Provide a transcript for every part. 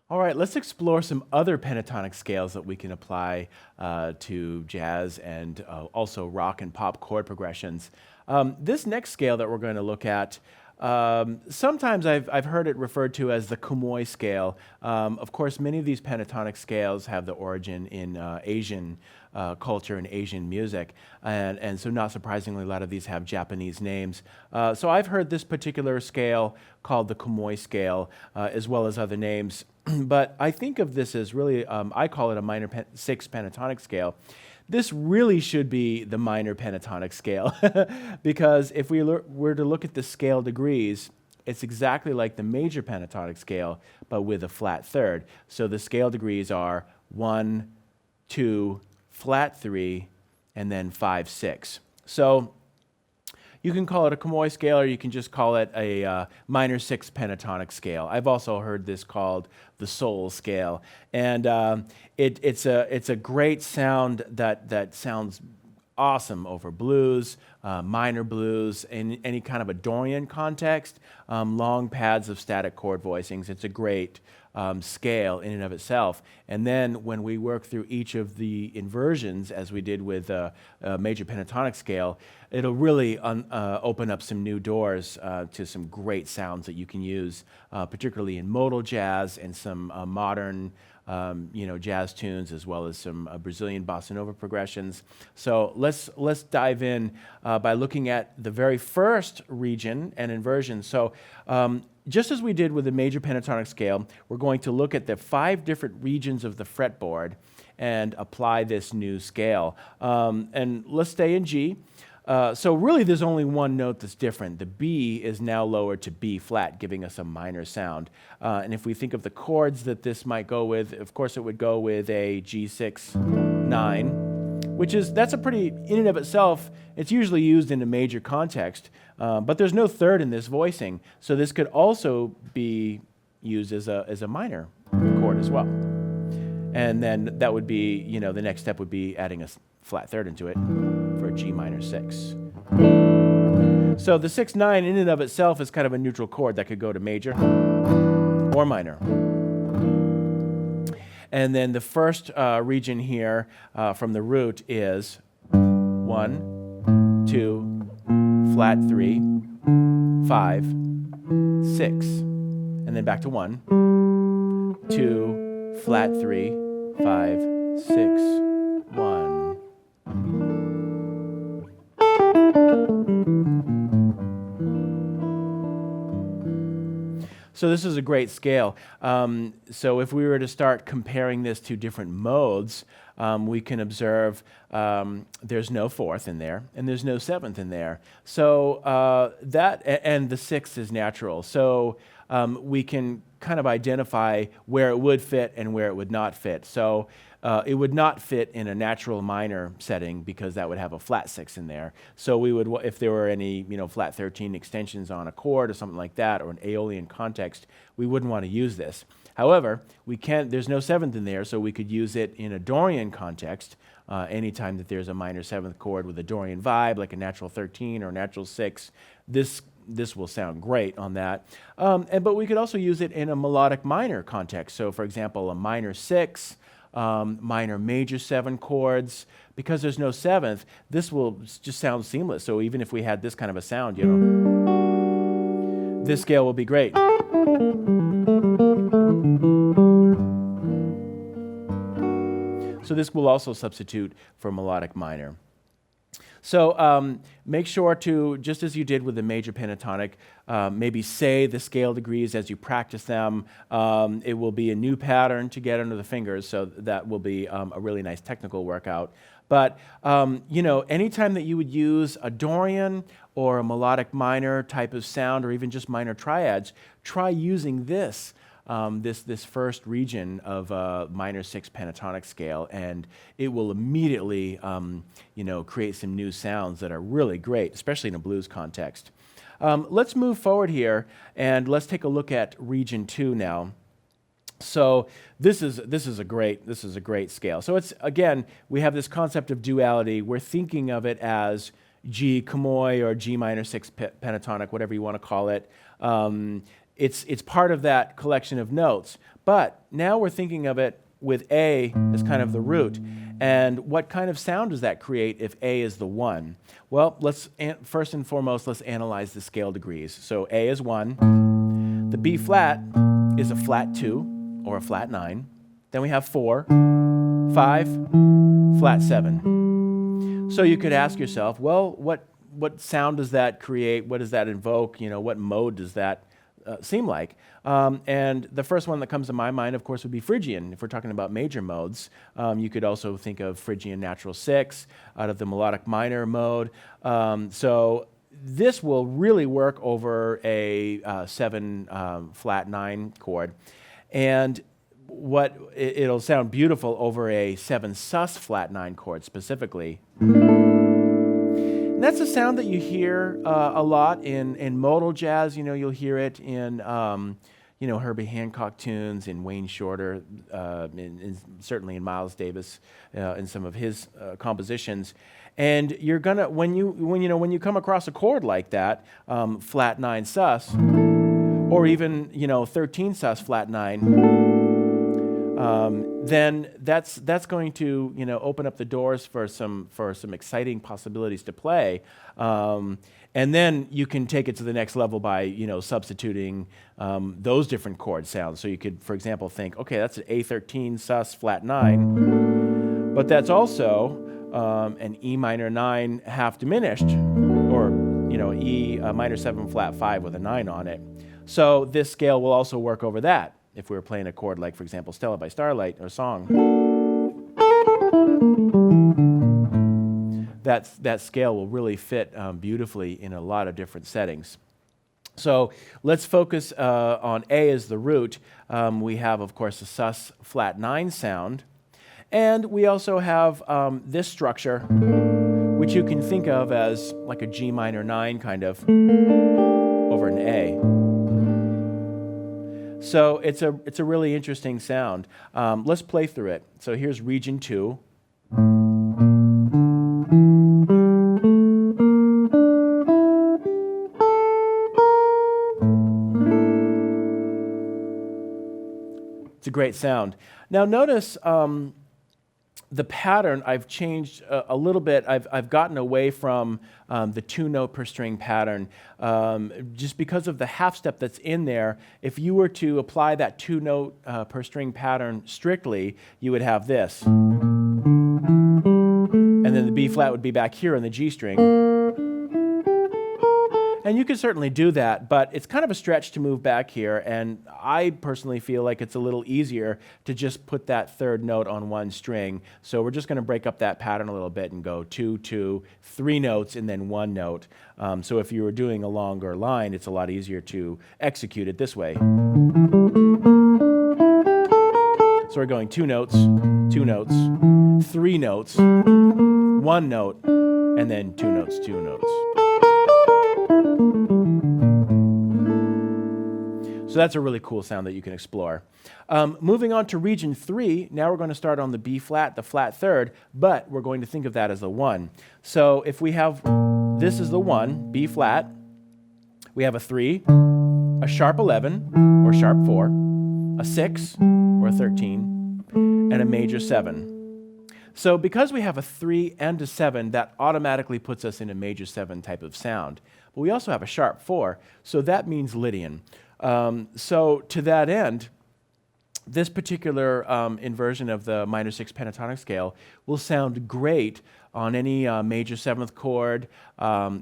All right, let's explore some other pentatonic scales that we can apply to jazz and also rock and pop chord progressions. This next scale that we're going to look at, sometimes I've heard it referred to as the Kumoi scale. Of course, many of these pentatonic scales have the origin in Asian culture and Asian music, and so not surprisingly, a lot of these have Japanese names. So I've heard this particular scale called the Kumoi scale, as well as other names. But I think of this as really, I call it a minor 6 pentatonic scale. This really should be the minor pentatonic scale because if we were to look at the scale degrees, it's exactly like the major pentatonic scale, but with a flat third. So the scale degrees are 1, 2, flat 3, and then 5, 6. So you can call it a Kumoi scale, or you can just call it a minor 6 pentatonic scale. I've also heard this called the soul scale, and it's a great sound that sounds awesome over blues, minor blues, in any kind of a Dorian context, long pads of static chord voicings. It's a great scale in and of itself. And then when we work through each of the inversions, as we did with a major pentatonic scale, it'll really open up some new doors to some great sounds that you can use, particularly in modal jazz and some modern jazz tunes, as well as some Brazilian bossa nova progressions. So let's dive in by looking at the very first region and inversion. So just as we did with the major pentatonic scale, we're going to look at the 5 different regions of the fretboard and apply this new scale. And let's stay in G. So really there's only one note that's different. The B is now lowered to B flat, giving us a minor sound. And if we think of the chords that this might go with, of course it would go with a G6, 9, that's a pretty, in and of itself, it's usually used in a major context, but there's no third in this voicing. So this could also be used as a minor chord as well. And then that would be, the next step would be adding a flat third into it for a G minor 6. So the 6, 9 in and of itself is kind of a neutral chord that could go to major or minor. And then the first region here from the root is 1, 2, flat 3, 5, 6. And then back to 1, 2, flat 3, 5, 6, 1. So this is a great scale. So if we were to start comparing this to different modes, we can observe there's no 4th in there, and there's no 7th in there. So and the 6th is natural. So we can kind of identify where it would fit and where it would not fit. So it would not fit in a natural minor setting because that would have a flat 6 in there. So we would, if there were any flat 13 extensions on a chord or something like that, or an Aeolian context, we wouldn't want to use this. However, there's no 7th in there, so we could use it in a Dorian context anytime that there's a minor 7th chord with a Dorian vibe, like a natural 13 or a natural 6. This will sound great on that. But we could also use it in a melodic minor context. So for example, a minor 6, minor major 7 chords. Because there's no 7th, this will just sound seamless. So even if we had this kind of a sound, this scale will be great. So this will also substitute for melodic minor. So make sure to, just as you did with the major pentatonic, maybe say the scale degrees as you practice them. It will be a new pattern to get under the fingers, so that will be a really nice technical workout. But, anytime that you would use a Dorian or a melodic minor type of sound, or even just minor triads, try using this first region of a minor 6 pentatonic scale, and it will immediately create some new sounds that are really great, especially in a blues context. Let's move forward here, and let's take a look at region 2 now. So this is a great scale. So it's, again, we have this concept of duality. We're thinking of it as G Kumoi or G minor 6 pentatonic, whatever you want to call it. it's part of that collection of notes. But now we're thinking of it with A as kind of the root. And what kind of sound does that create if A is the 1? Well, first and foremost, let's analyze the scale degrees. So A is 1. The B flat is a flat 2 or a flat 9. Then we have 4, 5, flat 7. So you could ask yourself, well, what sound does that create? What does that invoke? What mode does that seem like? And the first one that comes to my mind, of course, would be Phrygian. If we're talking about major modes, you could also think of Phrygian natural 6 out of the melodic minor mode. So this will really work over a 7 flat 9 chord. And it'll sound beautiful over a 7 sus flat 9 chord specifically. And that's a sound that you hear a lot in modal jazz. You'll hear it in Herbie Hancock tunes, in Wayne Shorter, certainly in Miles Davis, in some of his compositions. And you're gonna when you come across a chord like that, flat 9 sus, or even 13 sus flat 9. Then that's going to open up the doors for some exciting possibilities to play, and then you can take it to the next level by substituting those different chord sounds. So you could, for example, think, okay, that's an A13 sus flat 9, but that's also an E minor 9 half diminished, or E minor 7 flat 5 with a 9 on it. So this scale will also work over that. If we were playing a chord like, for example, Stella by Starlight or Song, that scale will really fit beautifully in a lot of different settings. So let's focus on A as the root. We have, of course, a sus flat 9 sound. And we also have this structure, which you can think of as like a G minor 9 kind of over an A. So it's a really interesting sound. Let's play through it. So here's region 2. It's a great sound. Now notice the pattern I've changed a little bit. I've gotten away from the 2-note per string pattern just because of the half step that's in there. If you were to apply that 2-note per string pattern strictly, you would have this. And then the B flat would be back here on the G string. And you can certainly do that, but it's kind of a stretch to move back here, and I personally feel like it's a little easier to just put that third note on one string. So we're just going to break up that pattern a little bit and go 2, 2, 3 notes, and then 1 note. So if you were doing a longer line, it's a lot easier to execute it this way. So we're going 2 notes, 2 notes, 3 notes, 1 note, and then 2 notes, 2 notes. So that's a really cool sound that you can explore. Moving on to region 3, now we're going to start on the B flat, the flat third, but we're going to think of that as the 1. So if we have, this is the 1, B flat, we have a 3, a sharp 11, or sharp 4, a 6, or a 13, and a major 7. So because we have a 3 and a 7, that automatically puts us in a major 7 type of sound. But we also have a sharp 4, so that means Lydian. So to that end, this particular inversion of the minor 6 pentatonic scale will sound great on any major 7th chord.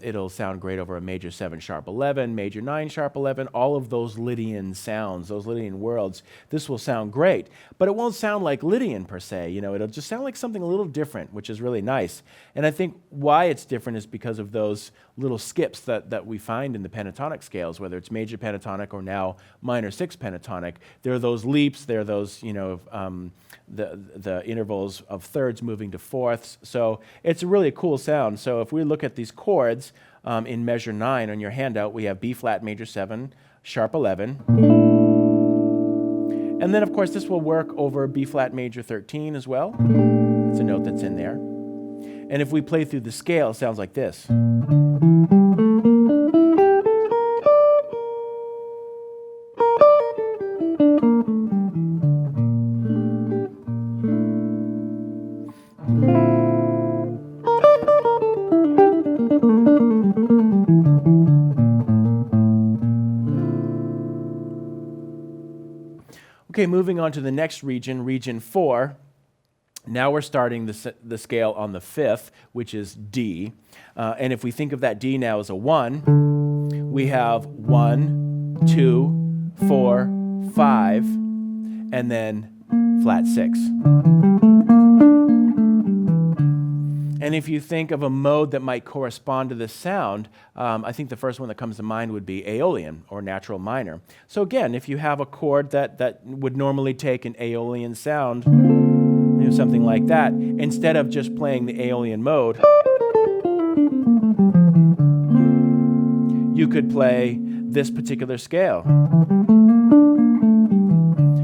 It'll sound great over a major 7 sharp 11, major 9 sharp 11, all of those Lydian sounds, those Lydian worlds. This will sound great, but it won't sound like Lydian per se. It'll just sound like something a little different, which is really nice. And I think why it's different is because of those little skips that we find in the pentatonic scales, whether it's major pentatonic or now minor 6 pentatonic. There are those leaps, there are those, the intervals of thirds moving to fourths. So it's a really cool sound. So if we look at these chords in measure 9 on your handout, we have B flat major 7, sharp 11. And then of course this will work over B flat major 13 as well. It's a note that's in there. And if we play through the scale, it sounds like this. Okay, moving on to the next region, region 4. Now we're starting the scale on the 5th, which is D. And if we think of that D now as a 1, we have 1, 2, 4, 5, and then flat 6. And if you think of a mode that might correspond to this sound, I think the first one that comes to mind would be Aeolian or natural minor. So again, if you have a chord that would normally take an Aeolian sound, something like that, instead of just playing the Aeolian mode, you could play this particular scale. I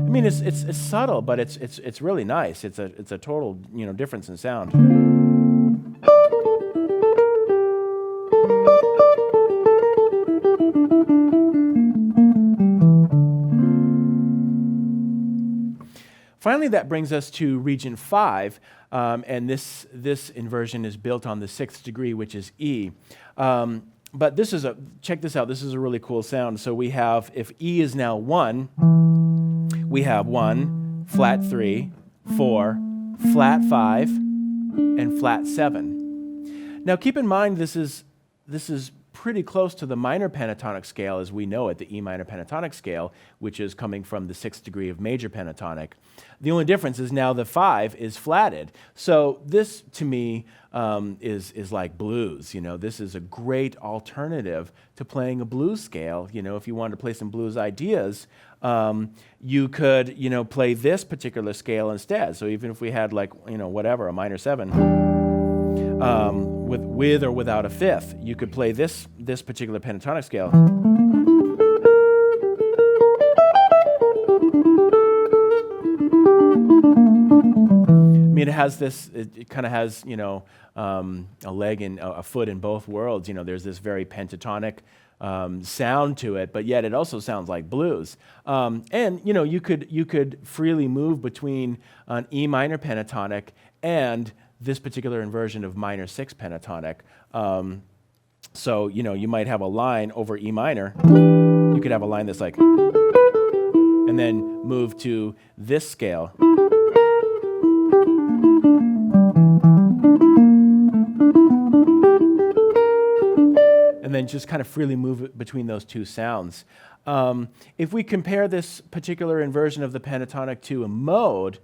mean, it's subtle, but it's really nice. It's a total difference in sound. Finally, that brings us to region 5, and this inversion is built on the 6th degree, which is E. But check this out, this is a really cool sound. So we have, if E is now 1, we have 1, flat 3, 4, flat 5, and flat 7. Now keep in mind this is pretty close to the minor pentatonic scale as we know it, the E minor pentatonic scale, which is coming from the 6th degree of major pentatonic. The only difference is now the 5 is flatted. So this, to me, is like blues. This is a great alternative to playing a blues scale. If you wanted to play some blues ideas, you could, play this particular scale instead. So even if we had a minor 7, with or without a 5th, you could play this particular pentatonic scale. I mean, it kind of has, a leg and a foot in both worlds. There's this very pentatonic sound to it, but yet it also sounds like blues. And you could freely move between an E minor pentatonic and this particular inversion of minor 6 pentatonic. So you might have a line over E minor. You could have a line that's like, and then move to this scale. And then just kind of freely move between those two sounds. If we compare this particular inversion of the pentatonic to a mode,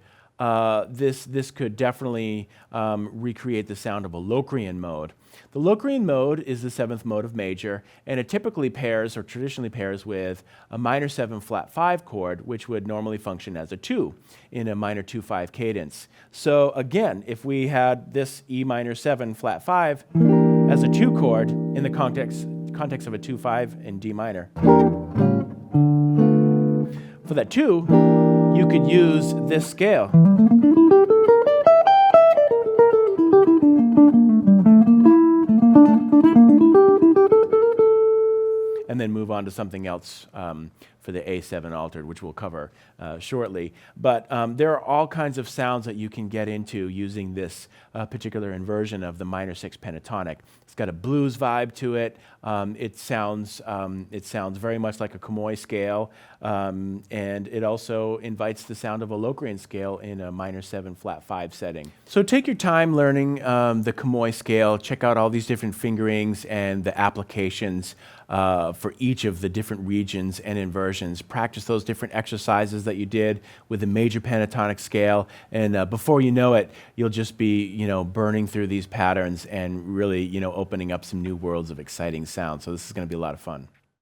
this could definitely recreate the sound of a Locrian mode. The Locrian mode is the 7th mode of major, and it typically pairs, or traditionally pairs, with a minor 7 flat 5 chord, which would normally function as a 2 in a minor 2-5 cadence. So again, if we had this E minor 7 flat 5 as a 2 chord in the context of a 2-5 in D minor, for that 2, you could use this scale. And then move on to something else for the A7 altered, which we'll cover shortly. But there are all kinds of sounds that you can get into using this particular inversion of the minor 6 pentatonic. It's got a blues vibe to it. It sounds very much like a Kumoi scale, and it also invites the sound of a Locrian scale in a minor 7 flat 5 setting. So take your time learning the Kumoi scale. Check out all these different fingerings and the applications for each of the different regions and inversions. Practice those different exercises that you did with the major pentatonic scale, and before you know it, you'll just be burning through these patterns and really opening up some new worlds of exciting sound. So this is going to be a lot of fun.